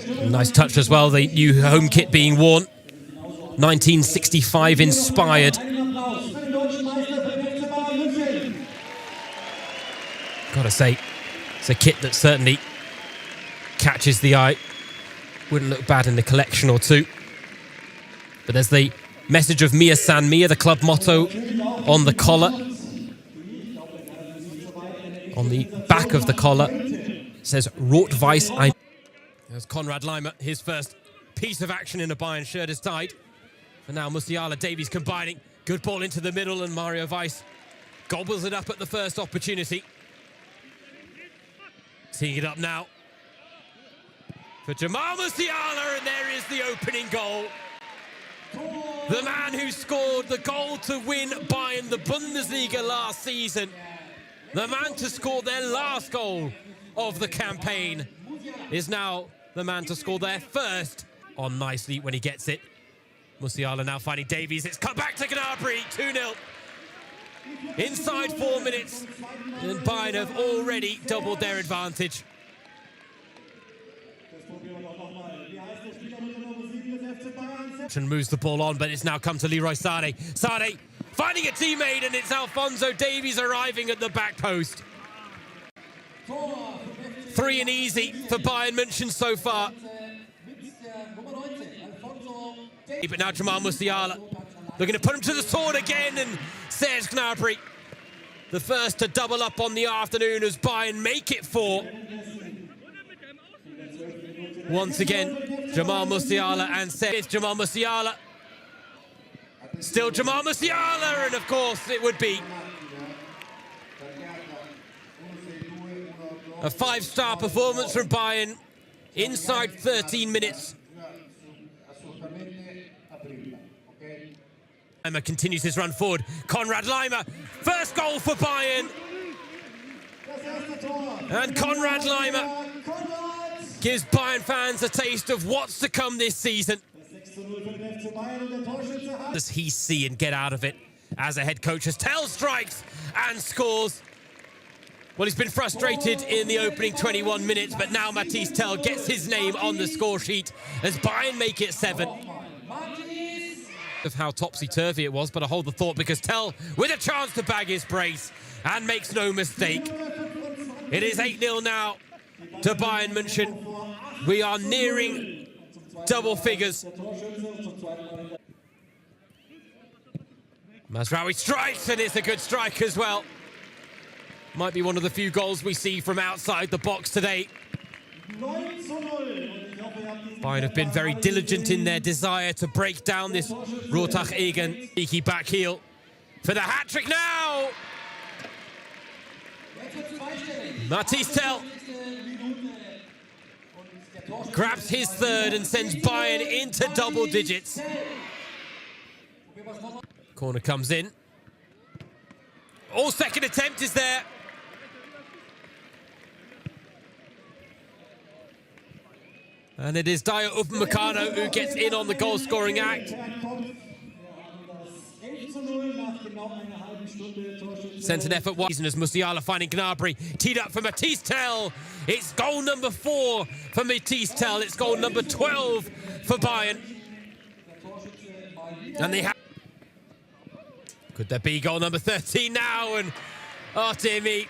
Nice touch as well, the new home kit being worn. 1965 inspired. Gotta say, it's a kit that certainly catches the eye. Wouldn't look bad in the collection or two. But there's the message of Mia San Mia, the club motto, on the collar. On the back of the collar, it says Rot-Weiß ein. There's Konrad Laimer, his first piece of action in a Bayern shirt is tied. And now Musiala, Davies combining. Good ball into the middle, and Mario Weiss gobbles it up at the first opportunity. Teeing it up now for Jamal Musiala, and there is the opening goal. The man who scored the goal to win Bayern the Bundesliga last season. The man to score their last goal of the campaign is now the man to score their first. On nicely when he gets it. Musiala now finding Davies. It's cut back to Gnabry, 2-0. Inside 4 minutes, and Bayern have already doubled their advantage. And moves the ball on, but it's now come to Leroy Sané. Sané finding a teammate, and it's Alphonso Davies arriving at the back post. 3 and easy for Bayern München so far. But now Jamal Musiala looking to put him to the sword again, and Serge Gnabry, the first to double up on the afternoon as Bayern make it 4. Once again, Jamal Musiala and Serge. Jamal Musiala. Still Jamal Musiala, and of course it would be a 5-star performance from Bayern inside 13 minutes. Laimer continues his run forward. Konrad Laimer, first goal for Bayern. And Konrad Laimer gives Bayern fans a taste of what's to come this season. Does he see and get out of it as a head coach as Tell strikes and scores? Well, he's been frustrated in the opening 21 minutes, but now Mathys Tell gets his name on the score sheet as Bayern make it 7. Of how topsy-turvy it was, but I hold the thought because Tell with a chance to bag his brace and makes no mistake. It is 8-0 now to Bayern München. We are nearing double figures. Mazraoui strikes, and it's a good strike as well. Might be one of the few goals we see from outside the box today. Bayern have been very diligent in their desire to break down this Rottach Egern cheeky back heel for the hat-trick now. Mathys Tell grabs his third and sends Bayern into double digits. Corner comes in. Second attempt is there. And it is Dayot Upamecano who gets in on the goal-scoring act. Sent an effort wide as Musiala finding Gnabry. Teed up for Mathys Tell. It's goal number 4 for Mathys Tell. It's goal number 12 for Bayern. And they have... Could there be goal number 13 now? And oh dear me.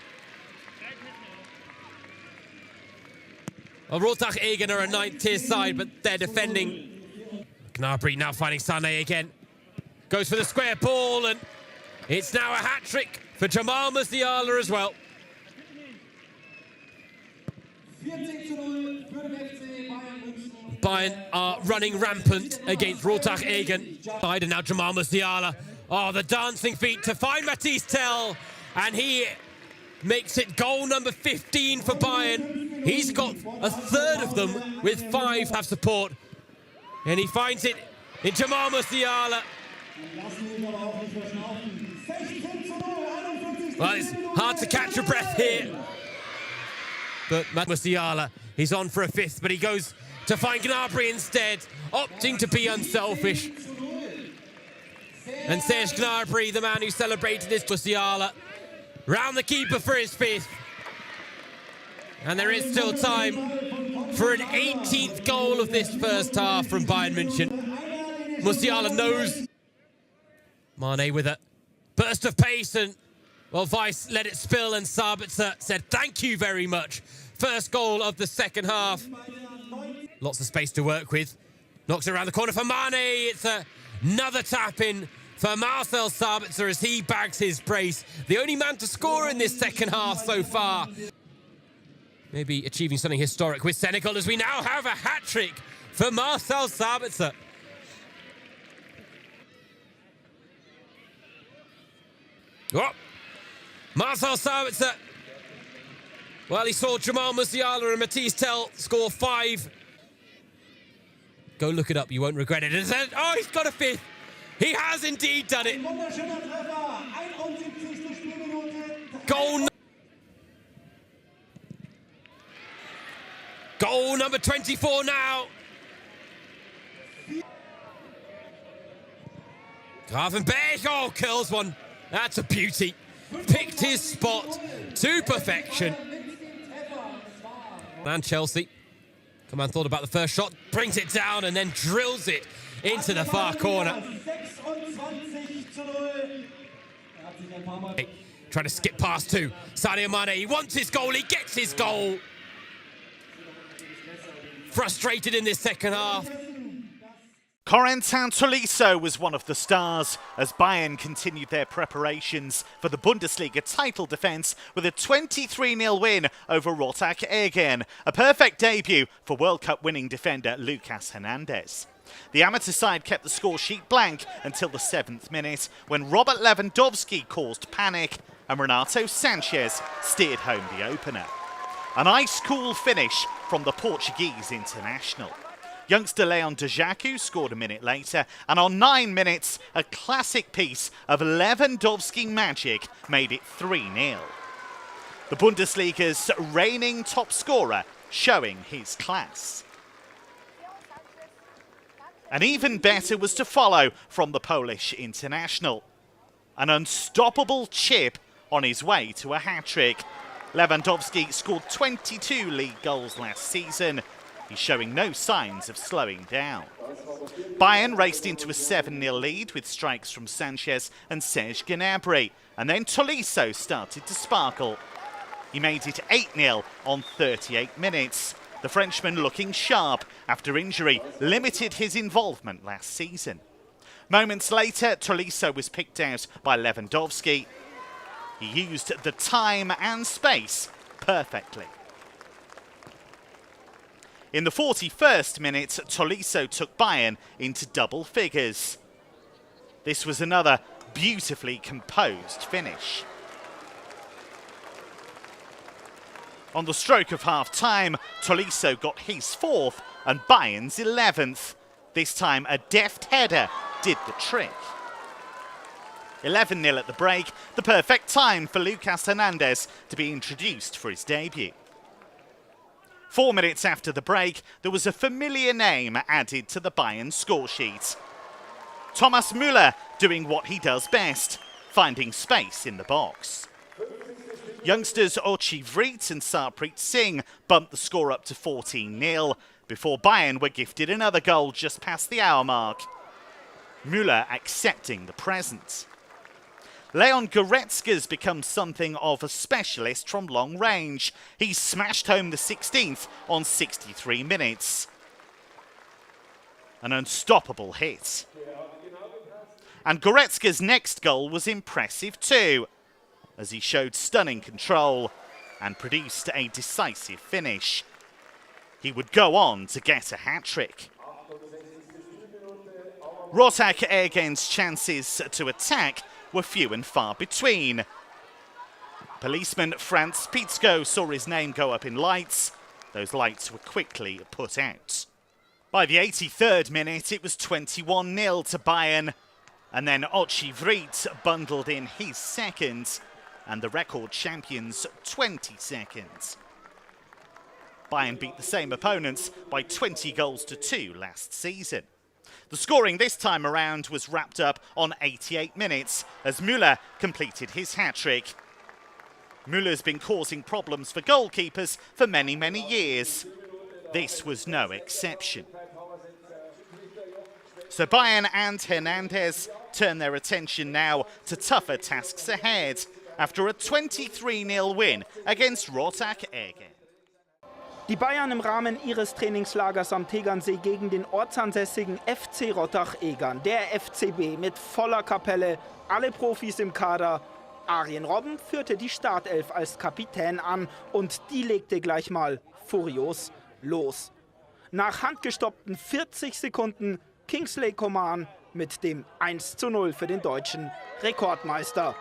Well, Rottach Egern are a 9th-tier side, but they're defending. Gnabry now finding Sané again. Goes for the square ball, and it's now a hat-trick for Jamal Musiala as well. Bayern are running rampant against Rottach Egern. And now Jamal Musiala. Oh, the dancing feet to find Mathys Tell, and he makes it goal number 15 for Bayern. He's got a third of them with 5 have support. And he finds it in Jamal Musiala. Well, it's hard to catch your breath here. But Musiala, he's on for a 5th, but he goes to find Gnabry instead, opting to be unselfish. And Serge Gnabry, the man who celebrated his Musiala, round the keeper for his 5th. And there is still time for an 18th goal of this first half from Bayern Munich. Musiala knows. Mane with a burst of pace, and well, Weiss let it spill, and Sabitzer said thank you very much. First goal of the second half. Lots of space to work with. Knocks it around the corner for Mane. It's another tap in for Marcel Sabitzer as he bags his brace. The only man to score in this second half so far. Maybe achieving something historic with Senegal, as we now have a hat-trick for Marcel Sabitzer. Oh, Marcel Sabitzer. Well, he saw Jamal Musiala and Matisse Tell score 5. Go look it up, you won't regret it. Oh, he's got a 5th. He has indeed done it. Goal number 24 now. Gravenberch, oh, curls one. That's a beauty. Picked his spot to perfection. And Chelsea. Come on, thought about the first shot, brings it down and then drills it into the far corner. Trying to skip past two. Sadio Mane, he wants his goal, he gets his goal. Frustrated in this second half. Corentin Tolisso was one of the stars as Bayern continued their preparations for the Bundesliga title defence with a 23-0 win over Rottach Egern, a perfect debut for World Cup winning defender Lucas Hernandez. The amateur side kept the score sheet blank until the 7th minute when Robert Lewandowski caused panic and Renato Sanchez steered home the opener. An ice-cool finish from the Portuguese international. Youngster Leon Djaku scored a minute later, and on 9 minutes, a classic piece of Lewandowski magic made it 3-0. The Bundesliga's reigning top scorer showing his class. And even better was to follow from the Polish international. An unstoppable chip on his way to a hat-trick. Lewandowski scored 22 league goals last season. He's showing no signs of slowing down. Bayern raced into a 7-0 lead with strikes from Sanchez and Serge Gnabry, and then Tolisso started to sparkle. He made it 8-0 on 38 minutes. The Frenchman, looking sharp after injury, limited his involvement last season. Moments later, Tolisso was picked out by Lewandowski. He used the time and space perfectly. In the 41st minute, Tolisso took Bayern into double figures. This was another beautifully composed finish. On the stroke of half-time, Tolisso got his 4th and Bayern's 11th. This time, a deft header did the trick. 11-0 at the break, the perfect time for Lucas Hernandez to be introduced for his debut. 4 minutes after the break, there was a familiar name added to the Bayern score sheet. Thomas Müller doing what he does best, finding space in the box. Youngsters Ochi Vrit and Sarpreet Singh bumped the score up to 14-0 before Bayern were gifted another goal just past the hour mark. Müller accepting the present. Leon Goretzka's become something of a specialist from long range. He smashed home the 16th on 63 minutes. An unstoppable hit. And Goretzka's next goal was impressive too, as he showed stunning control and produced a decisive finish. He would go on to get a hat-trick. Rottach Egern's chances to attack were few and far between. Policeman Franz Pitzko saw his name go up in lights. Those lights were quickly put out. By the 83rd minute, it was 21-0 to Bayern. And then Ochi Vrit bundled in his second, and the record champions 20 seconds. Bayern beat the same opponents by 20 goals to 2 last season. The scoring this time around was wrapped up on 88 minutes as Müller completed his hat-trick. Müller's been causing problems for goalkeepers for many, many years. this was no exception. So Bayern and Hernandez turn their attention now to tougher tasks ahead after a 23-0 win against Rottach Egern. Die Bayern im Rahmen ihres Trainingslagers am Tegernsee gegen den ortsansässigen FC Rottach Egern. Der FCB mit voller Kapelle, alle Profis im Kader. Arjen Robben führte die Startelf als Kapitän an und die legte gleich mal furios los. Nach handgestoppten 40 Sekunden Kingsley Coman mit dem 1:0 für den deutschen Rekordmeister.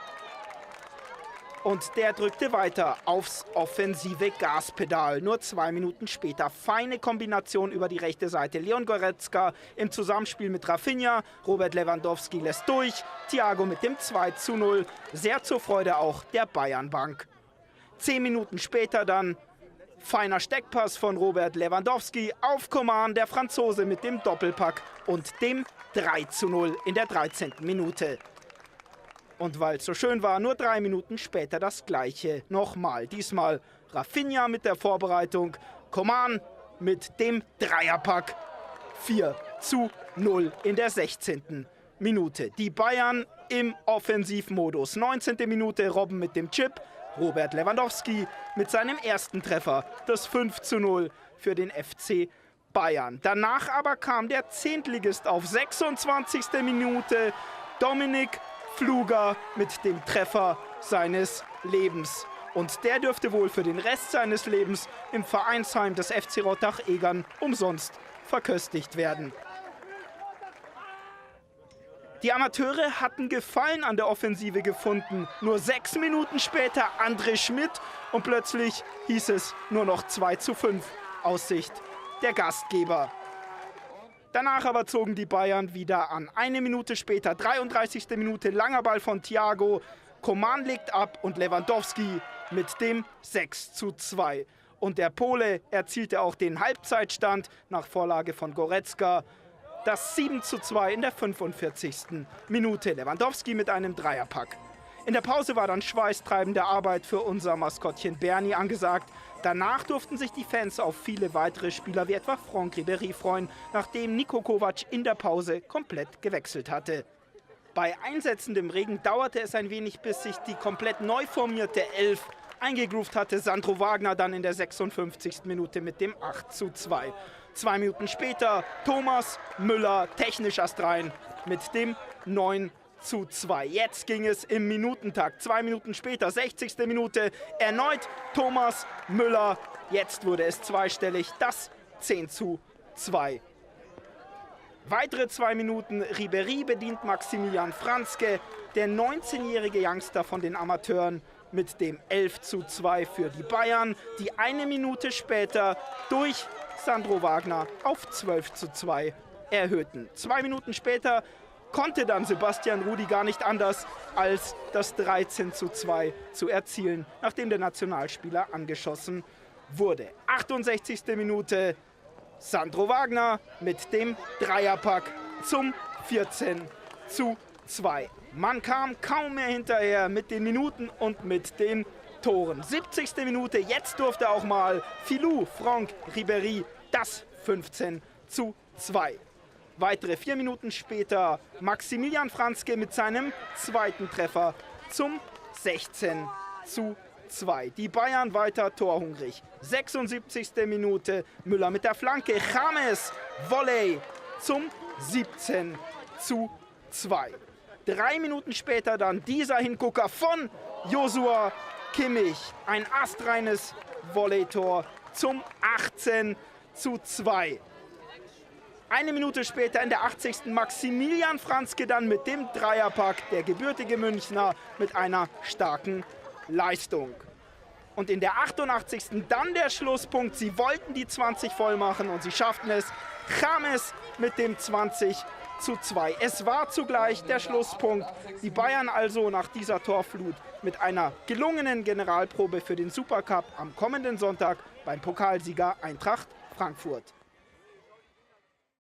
Und der drückte weiter aufs offensive Gaspedal. Nur 2 Minuten später feine Kombination über die rechte Seite. Leon Goretzka im Zusammenspiel mit Rafinha. Robert Lewandowski lässt durch. Thiago mit dem 2:0. Sehr zur Freude auch der Bayernbank. 10 Minuten später dann feiner Steckpass von Robert Lewandowski auf Coman, der Franzose mit dem Doppelpack und dem 3:0 in der 13. Minute. Und weil es so schön war, nur 3 Minuten später das Gleiche nochmal. Diesmal Rafinha mit der Vorbereitung, Coman mit dem Dreierpack. 4:0 in der 16. Minute. Die Bayern im Offensivmodus. 19. Minute Robben mit dem Chip, Robert Lewandowski mit seinem ersten Treffer. Das 5:0 für den FC Bayern. Danach aber kam der Zehntligist auf 26. Minute. Dominik Fluger mit dem Treffer seines Lebens. Und der dürfte wohl für den Rest seines Lebens im Vereinsheim des FC Rottach Egern umsonst verköstigt werden. Die Amateure hatten Gefallen an der Offensive gefunden. Nur 6 Minuten später André Schmidt und plötzlich hieß es nur noch 2:5 aus Sicht der Gastgeber. Danach aber zogen die Bayern wieder an. 1 Minute später, 33. Minute, langer Ball von Thiago. Coman legt ab und Lewandowski mit dem 6:2. Und der Pole erzielte auch den Halbzeitstand nach Vorlage von Goretzka. Das 7:2 in der 45. Minute. Lewandowski mit einem Dreierpack. In der Pause war dann schweißtreibende Arbeit für unser Maskottchen Bernie angesagt. Danach durften sich die Fans auf viele weitere Spieler wie etwa Franck Ribéry freuen, nachdem Niko Kovac in der Pause komplett gewechselt hatte. Bei einsetzendem Regen dauerte es ein wenig, bis sich die komplett neu formierte Elf eingegroovt hatte. Sandro Wagner dann in der 56. Minute mit dem 8:2. 2 Minuten später Thomas Müller technisch astrein mit dem 9:2. Jetzt ging es im Minutentakt. 2 Minuten später, 60. Minute, erneut Thomas Müller. Jetzt wurde es zweistellig, das 10:2. Weitere 2 Minuten, Ribéry bedient Maximilian Franzke, der 19-jährige Youngster von den Amateuren mit dem 11:2 für die Bayern, die 1 Minute später durch Sandro Wagner auf 12:2 erhöhten. 2 Minuten später konnte dann Sebastian Rudi gar nicht anders, als das 13:2 zu erzielen, nachdem der Nationalspieler angeschossen wurde. 68. Minute, Sandro Wagner mit dem Dreierpack zum 14:2. Man kam kaum mehr hinterher mit den Minuten und mit den Toren. 70. Minute, jetzt durfte auch mal Filou Franck Ribéry das 15:2. Weitere 4 Minuten später Maximilian Franzke mit seinem zweiten Treffer zum 16:2. Die Bayern weiter torhungrig. 76. Minute, Müller mit der Flanke, James Volley zum 17:2. 3 Minuten später dann dieser Hingucker von Joshua Kimmich. Ein astreines Volleytor zum 18:2. 1 Minute später in der 80. Maximilian Franzke dann mit dem Dreierpack, der gebürtige Münchner mit einer starken Leistung. Und in der 88. dann der Schlusspunkt. Sie wollten die 20 voll machen und sie schafften es. James mit dem 20:2. Es war zugleich der Schlusspunkt. Die Bayern also nach dieser Torflut mit einer gelungenen Generalprobe für den Supercup am kommenden Sonntag beim Pokalsieger Eintracht Frankfurt.